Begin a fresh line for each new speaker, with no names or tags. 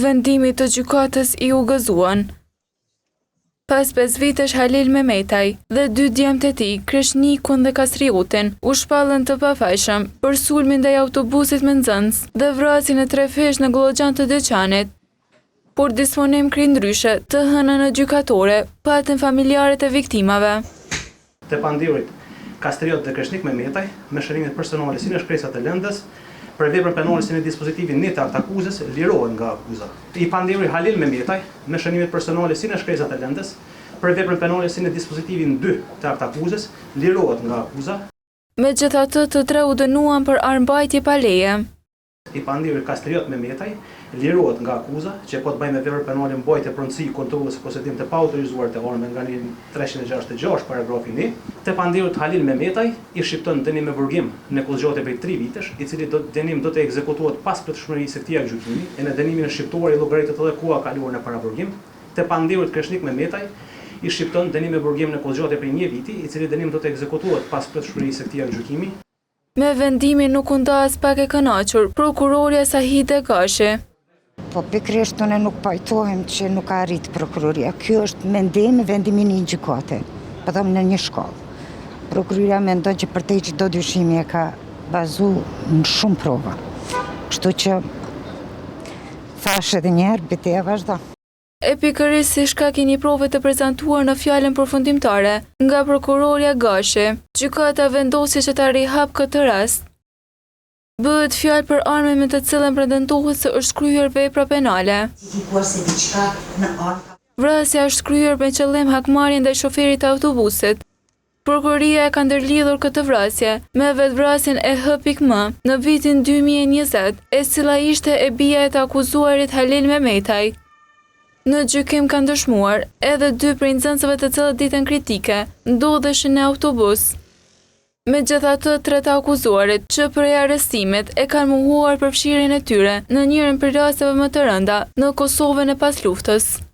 Vendimi të gjykatës i u gëzuan. Pas 5 vitesh Halil Mehmetaj dhe 2 djemtë e tij, Kreshnikun dhe Kastriutin, u shpallën të pafajshëm për sulmin ndaj autobusit me nxënës dhe vrasjen e 3 fish në Glloxhan të Deçanit. Por disponim krindryshe të hënën në gjykatore patën familjarët e viktimave.
Të pandiurit Kastriot dhe Kreshnik Mehmetaj me shërimet personale si në shkresat e lëndës, për veprën penale si në dispozitivin 1 të akt akuzës, lirohet nga akuza. I pandehuri Halil Mehmetaj me shërimet personale si në shkresat e lëndës, për veprën penale si në dispozitivin 2 të akt akuzës, lirohet nga akuza.
Megjithatë, të 3 u dënuan për armbajtje pa leje.
I pandehuri Kastriot Mehmetaj lirohet nga akuza, që po të bëjë me veprën penale mbajtje pronësi kontrollës së posedim të paautorizuar të armë nga ligjin 366 paragrafi 1. Të pandehurit Halil Mehmetaj i shqipton dënim me burgim në kullgjote prej 3 vitesh, i cili dënim do të ekzekutohet pas plotësisë së këtij gjykimi, e në dënimin e shqiptuar i llogaritet edhe koha kaluar në paraburgim. Të pandehurit Kreshnik Mehmetaj i shqipton dënim me burgim në kullgjote prej 1 viti, i cili dënim do të ekzekutohet pas plotësisë së këtij gjykimi.
Me vendimin nuk u nda as pak e kënaqur prokuroria Sahide Gashi.
Po pikërisht ne nuk pajtohem që nuk ka arrit prokuroria. Ky është vendimin e një gjykate, po them në një shkollë. Prokuroria mendon që përtej çdo dyshimi e ka bazuar në shumë prova. Kështu që thash edhe një herë betejë vazhdo.
Pikërisht si shkak i një prove të prezantuar në fjalën përfundimtare nga prokuroria Gashi, gjykata vendosi që ta rihap këtë rast. Bëhet fjalë për armën me të cilën pretendohet se është kryer vepra penale. Vrasja është kryer me qëllim hakmarrje ndaj shoferit të autobusit. Prokuroria e ka ndërlidhur këtë vrasje me vetvrasjen e H.M. në vitin 2020, e cila ishte e bija e të akuzuarit Halil Mehmetaj. Në gjykim kanë dëshmuar edhe 2 prej nxënësve të cilët ditën kritike ndodheshin në autobus. Megjithatë, 3 të akuzuarit që prej arrestimit e kanë mohuar përfshirjen e tyre në njërin prej rasteve më të rënda në Kosovën e pasluftës.